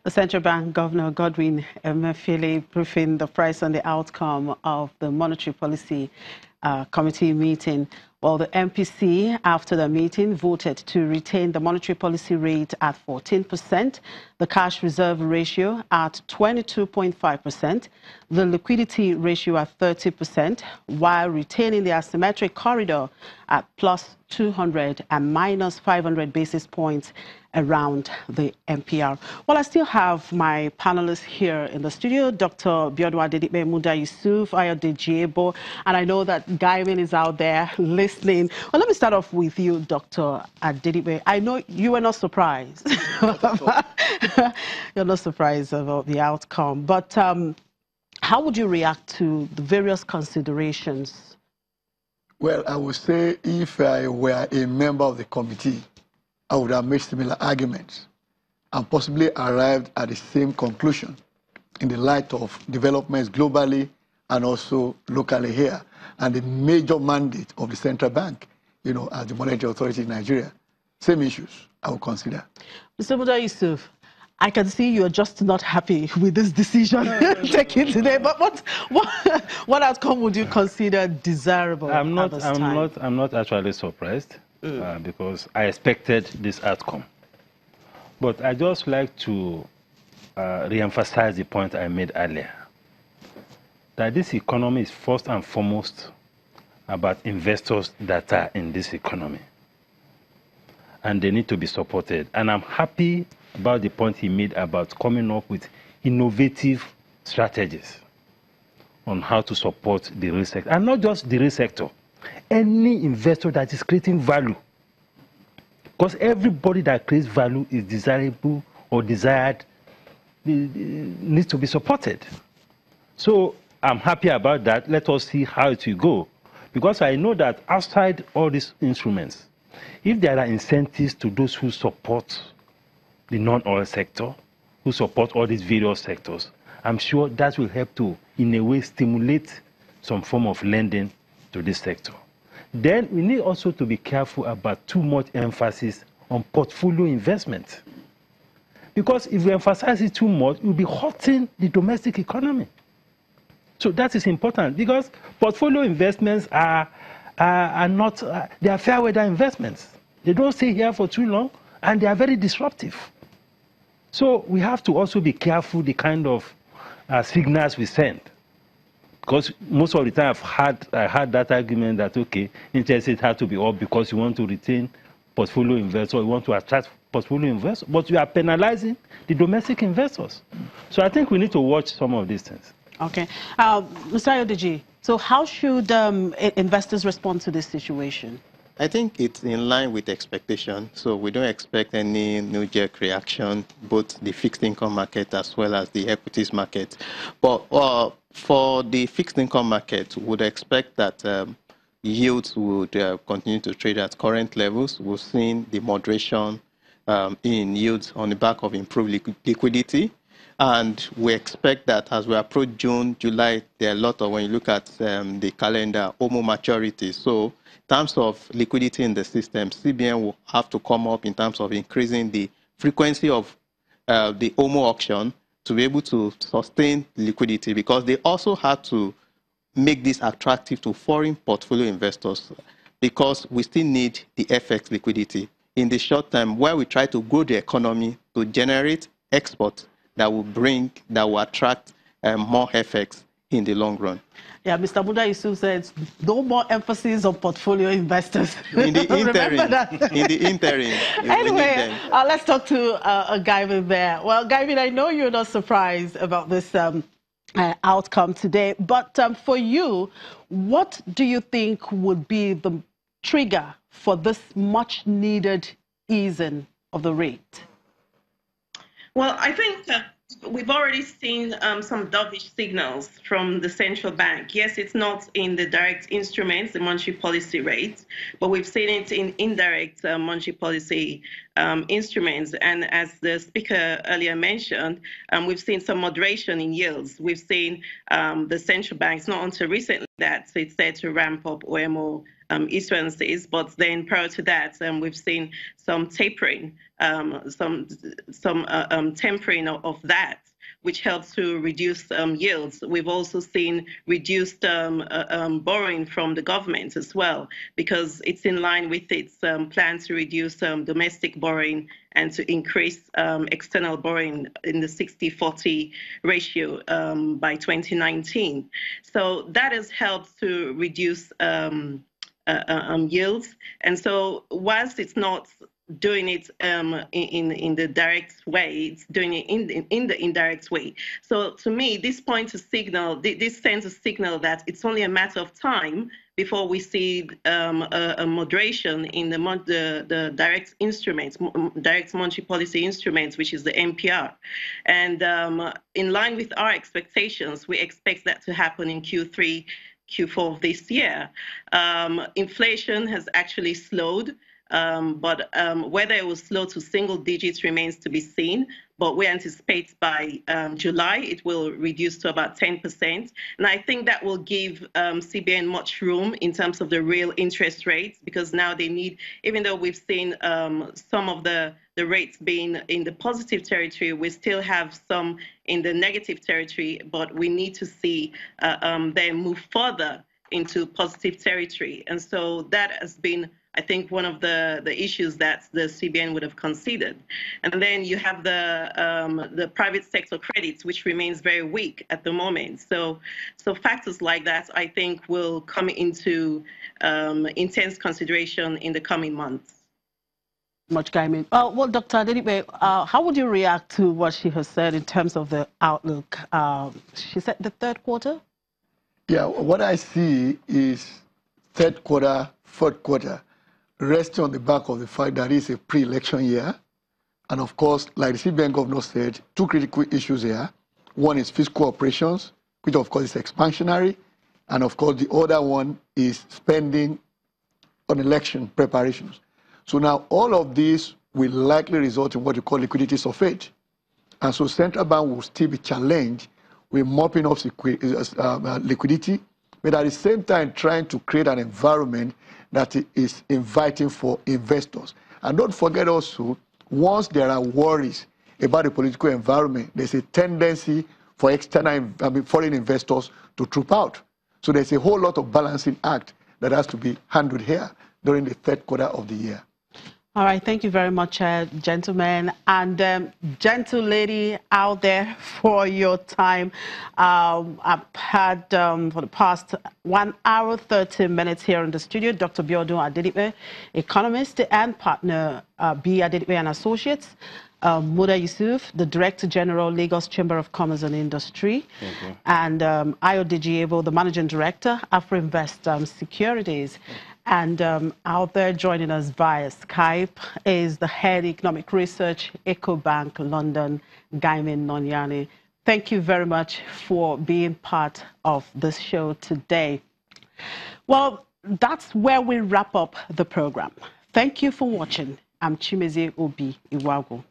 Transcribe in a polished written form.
The Central Bank Governor Godwin Emefiele briefing the press on the outcome of the Monetary Policy Committee meeting. Well, the MPC, after the meeting, voted to retain the monetary policy rate at 14%, the cash reserve ratio at 22.5%, the liquidity ratio at 30%, while retaining the asymmetric corridor at plus 200 and minus 500 basis points around the MPR. Well, I still have my panelists here in the studio, Dr. Biodun Adedipe, Muda Yusuf, Ayode Jiebo, and I know that Gaimin is out there listening. Well, let me start off with you, Dr. Adedipe. I know you were not surprised. You're not surprised about the outcome, but how would you react to the various considerations? Well, I would say if I were a member of the committee, I would have made similar arguments and possibly arrived at the same conclusion in the light of developments globally and also locally here, and the major mandate of the central bank, as the monetary authority in Nigeria. Same issues I would consider. Mr. Muda Yusuf, I can see you're just not happy with this decision taken today. But what outcome would you consider desirable? I'm not actually surprised because I expected this outcome. But I just like to re-emphasize the point I made earlier, that this economy is first and foremost about investors that are in this economy, and they need to be supported. And I'm happy about the point he made about coming up with innovative strategies on how to support the real sector. And not just the real sector, any investor that is creating value. Because everybody that creates value is desirable or desired, needs to be supported. So I'm happy about that. Let us see how it will go. Because I know that outside all these instruments, if there are incentives to those who support the non-oil sector, who support all these various sectors, I'm sure that will help to, in a way, stimulate some form of lending to this sector. Then we need also to be careful about too much emphasis on portfolio investment. Because if we emphasize it too much, it will be hurting the domestic economy. So that is important, because portfolio investments are not, they are fair weather investments. They don't stay here for too long, and they are very disruptive. So we have to also be careful the kind of signals we send. Because most of the time I had that argument that, okay, interest rates have to be up because you want to retain portfolio investors, you want to attract portfolio investors, but you are penalizing the domestic investors. So I think we need to watch some of these things. Okay. Mr. Ayodeji, so how should investors respond to this situation? I think it's in line with expectation. So we don't expect any knee-jerk reaction, both the fixed income market as well as the equities market. But for the fixed income market, we would expect that yields would continue to trade at current levels. We've seen the moderation in yields on the back of improved liquidity. And we expect that as we approach June, July, there are a lot of, when you look at the calendar, OMO maturity. So in terms of liquidity in the system, CBN will have to come up in terms of increasing the frequency of the OMO auction to be able to sustain liquidity, because they also have to make this attractive to foreign portfolio investors, because we still need the FX liquidity. In the short term, where we try to grow the economy to generate exports that will attract more FX in the long run. Yeah, Mr. Muda Yusuf said no more emphasis on portfolio investors. In the interim. In the interim. Anyway, let's talk to Gaimin there. Well, Gaimin, I know you're not surprised about this outcome today, but for you, what do you think would be the trigger for this much-needed easing of the rate? Well, I think that we've already seen some dovish signals from the central bank. Yes, it's not in the direct instruments, the monetary policy rate, but we've seen it in indirect monetary policy instruments. And as the speaker earlier mentioned, we've seen some moderation in yields. We've seen the central banks, not until recently, that it's said to ramp up OMO issuances. But then prior to that, we've seen some tapering, some tempering of that, which helps to reduce yields. We've also seen reduced borrowing from the government as well, because it's in line with its plan to reduce domestic borrowing and to increase external borrowing in the 60-40 ratio by 2019. So that has helped to reduce yields. And so whilst it's not doing it in the direct way, it's doing it in the indirect way. So to me, this sends a signal that it's only a matter of time before we see a moderation in the direct instruments, direct monetary policy instruments, which is the MPR. And in line with our expectations, we expect that to happen in Q3, Q4 of this year. Inflation has actually slowed. But whether it will slow to single digits remains to be seen. But we anticipate by July it will reduce to about 10%. And I think that will give CBN much room in terms of the real interest rates, because now they need, even though we've seen some of the rates being in the positive territory, we still have some in the negative territory, but we need to see them move further into positive territory. And so that has been, I think, one of the issues that the CBN would have considered. And then you have the private sector credits, which remains very weak at the moment. So factors like that, I think, will come into intense consideration in the coming months. Much, Gaimin. Well, Dr. Adedipe, how would you react to what she has said in terms of the outlook? She said the third quarter? Yeah, what I see is third quarter, fourth quarter, resting on the back of the fact that it's a pre-election year. And of course, like the CBN governor said, two critical issues here. One is fiscal operations, which of course is expansionary. And of course, the other one is spending on election preparations. So now all of this will likely result in what you call liquidity surfeit. And so central bank will still be challenged with mopping up liquidity, but at the same time trying to create an environment that is inviting for investors. And don't forget also, once there are worries about the political environment, there's a tendency for foreign investors to troop out. So there's a whole lot of balancing act that has to be handled here during the third quarter of the year. All right, thank you very much, gentlemen, and gentle lady out there for your time. I've had for the past 1 hour, 30 minutes here in the studio, Dr. Biodun Adedipe, economist and partner B. Adedipe and Associates, Muda Yusuf, the Director General, Lagos Chamber of Commerce and Industry, and Ayo Dijiebo, the Managing Director, AfroInvest Securities. And out there joining us via Skype is the Head Economic Research, EcoBank London, Gaimin Nonyani. Thank you very much for being part of this show today. Well, that's where we wrap up the program. Thank you for watching. I'm Chimeze Obi Iwago.